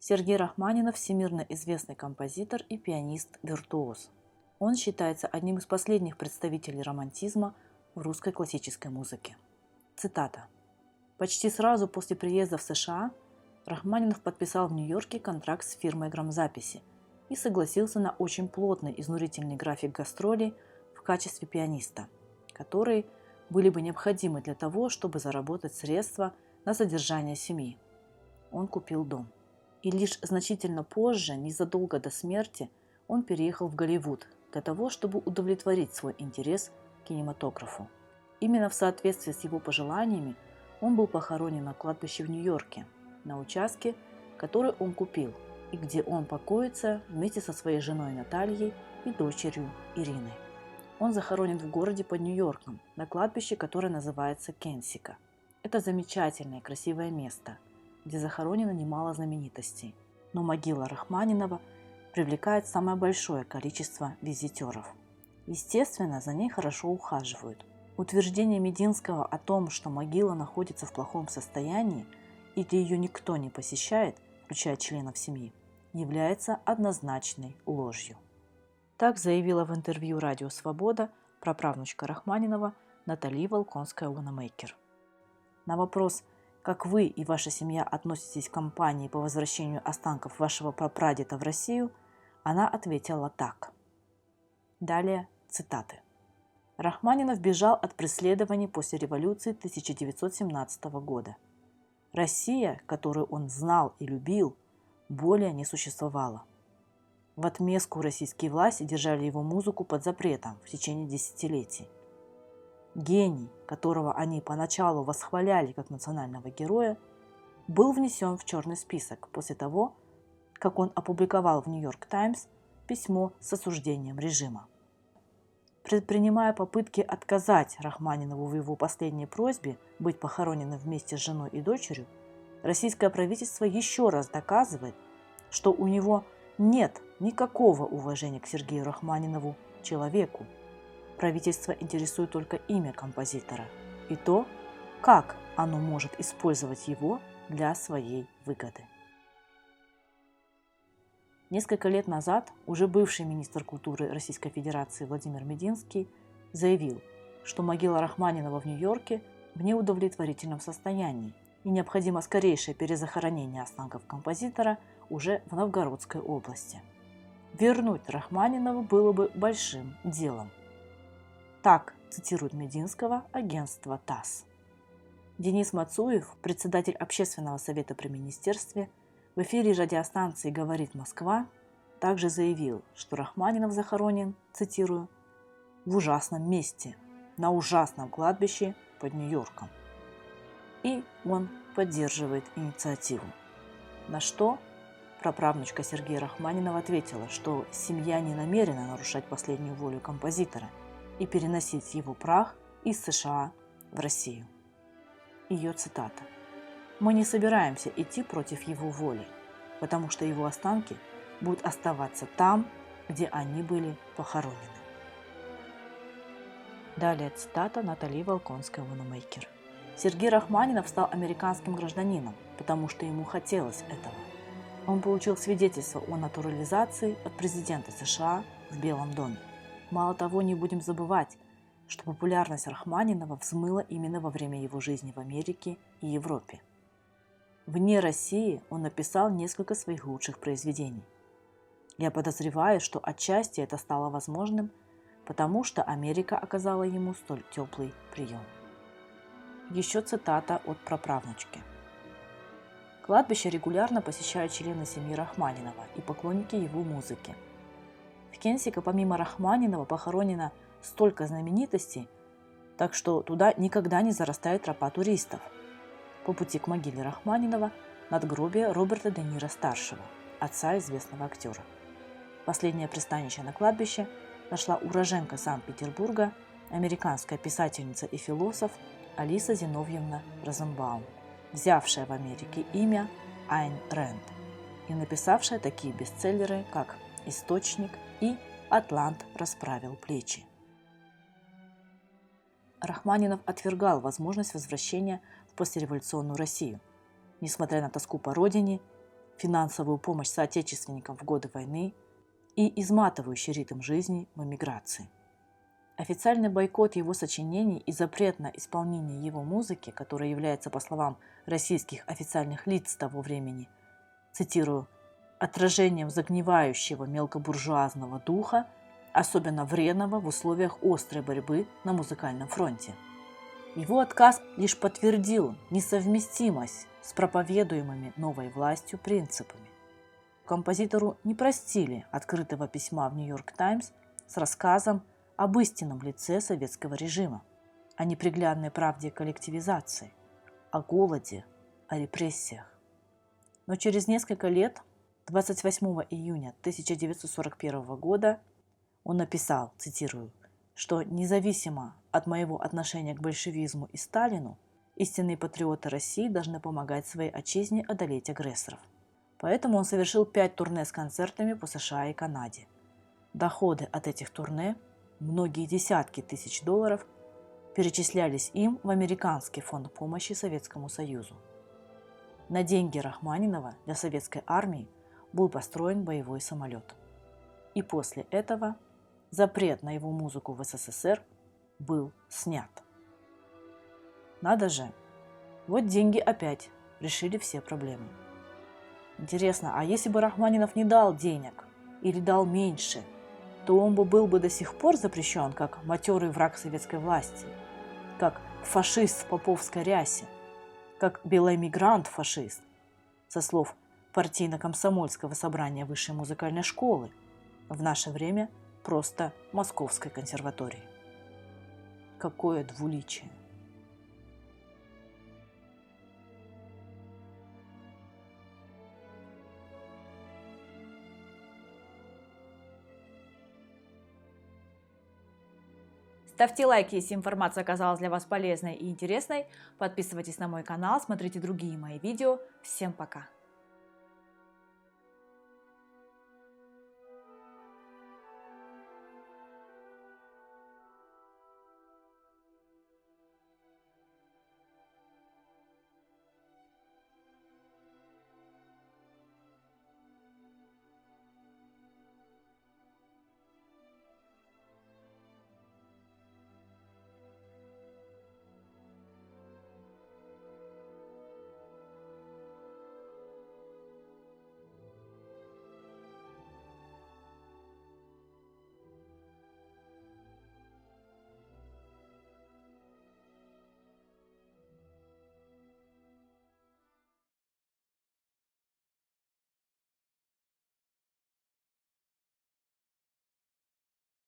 Сергей Рахманинов – всемирно известный композитор и пианист-виртуоз. Он считается одним из последних представителей романтизма в русской классической музыке. Цитата. «Почти сразу после приезда в США Рахманинов подписал в Нью-Йорке контракт с фирмой грамзаписи и согласился на очень плотный изнурительный график гастролей в качестве пианиста, которые были бы необходимы для того, чтобы заработать средства на содержание семьи. Он купил дом. И лишь значительно позже, незадолго до смерти, он переехал в Голливуд для того, чтобы удовлетворить свой интерес к кинематографу. Именно в соответствии с его пожеланиями он был похоронен на кладбище в Нью-Йорке, на участке, который он купил, и где он покоится вместе со своей женой Натальей и дочерью Ириной. Он захоронен в городе под Нью-Йорком, на кладбище, которое называется Кенсико. Это замечательное и красивое место, где захоронено немало знаменитостей, но могила Рахманинова привлекает самое большое количество визитеров. Естественно, за ней хорошо ухаживают. Утверждение Мединского о том, что могила находится в плохом состоянии или ее никто не посещает, включая членов семьи, является однозначной ложью. Так заявила в интервью «Радио Свобода» праправнучка Рахманинова Натали Волконская-Уанамейкер. На вопрос, как вы и ваша семья относитесь к кампании по возвращению останков вашего прапрадеда в Россию, она ответила так. Далее цитаты. Рахманинов бежал от преследований после революции 1917 года. Россия, которую он знал и любил, более не существовала. В отместку российские власти держали его музыку под запретом в течение десятилетий. Гений, которого они поначалу восхваляли как национального героя, был внесен в черный список после того, как он опубликовал в «Нью-Йорк Таймс» письмо с осуждением режима. Предпринимая попытки отказать Рахманинову в его последней просьбе быть похороненным вместе с женой и дочерью, российское правительство еще раз доказывает, что у него нет никакого уважения к Сергею Рахманинову, человеку. Правительство интересует только имя композитора и то, как оно может использовать его для своей выгоды. Несколько лет назад уже бывший министр культуры Российской Федерации Владимир Мединский заявил, что могила Рахманинова в Нью-Йорке в неудовлетворительном состоянии и необходимо скорейшее перезахоронение останков композитора уже в Новгородской области. Вернуть Рахманинова было бы большим делом. Так цитирует Мединского агентство ТАСС. Денис Мацуев, председатель Общественного совета при министерстве, в эфире радиостанции «Говорит Москва» также заявил, что Рахманинов захоронен, цитирую, в ужасном месте, на ужасном кладбище под Нью-Йорком. И он поддерживает инициативу. На что праправнучка Сергея Рахманинова ответила, что семья не намерена нарушать последнюю волю композитора и переносить его прах из США в Россию. Ее цитата. «Мы не собираемся идти против его воли, потому что его останки будут оставаться там, где они были похоронены». Далее цитата Натали Волконской-Уанамейкер. Сергей Рахманинов стал американским гражданином, потому что ему хотелось этого. Он получил свидетельство о натурализации от президента США в Белом доме. Мало того, не будем забывать, что популярность Рахманинова взмыла именно во время его жизни в Америке и Европе. Вне России он написал несколько своих лучших произведений. Я подозреваю, что отчасти это стало возможным, потому что Америка оказала ему столь теплый прием. Еще цитата от праправнучки. Кладбище регулярно посещают члены семьи Рахманинова и поклонники его музыки. В Кенсико помимо Рахманинова похоронено столько знаменитостей, так что туда никогда не зарастает тропа туристов. По пути к могиле Рахманинова надгробие Роберта Де Ниро-старшего, отца известного актера. Последнее пристанище на кладбище нашла уроженка Санкт-Петербурга, американская писательница и философ Алиса Зиновьевна Розенбаум, взявшая в Америке имя Айн Рэнд и написавшая такие бестселлеры, как «Источник» и «Атлант расправил плечи». Рахманинов отвергал возможность возвращения в послереволюционную Россию. Несмотря на тоску по родине, финансовую помощь соотечественникам в годы войны и изматывающий ритм жизни в эмиграции. Официальный бойкот его сочинений и запрет на исполнение его музыки, который является, по словам российских официальных лиц того времени, цитирую, «отражением загнивающего мелкобуржуазного духа, особенно вредного в условиях острой борьбы на музыкальном фронте». Его отказ лишь подтвердил несовместимость с проповедуемыми новой властью принципами. Композитору не простили открытого письма в «Нью-Йорк Таймс» с рассказом об истинном лице советского режима, о неприглядной правде коллективизации, о голоде, о репрессиях. Но через несколько лет, 28 июня 1941 года, он написал, цитирую, что независимо от моего отношения к большевизму и Сталину, истинные патриоты России должны помогать своей отчизне одолеть агрессоров. Поэтому он совершил 5 турне с концертами по США и Канаде. Доходы от этих турне, многие десятки тысяч долларов, перечислялись им в Американский фонд помощи Советскому Союзу. На деньги Рахманинова для советской армии был построен боевой самолет. И после этого запрет на его музыку в СССР был снят. Надо же, вот деньги опять решили все проблемы. Интересно, а если бы Рахманинов не дал денег или дал меньше, то он был бы до сих пор запрещен как матерый враг советской власти, как фашист в поповской рясе, как белоэмигрант-фашист, со слов партийно-комсомольского собрания Высшей музыкальной школы, в наше время просто Московской консерватории. Какое двуличие! Ставьте лайки, если информация оказалась для вас полезной и интересной. Подписывайтесь на мой канал, смотрите другие мои видео. Всем пока!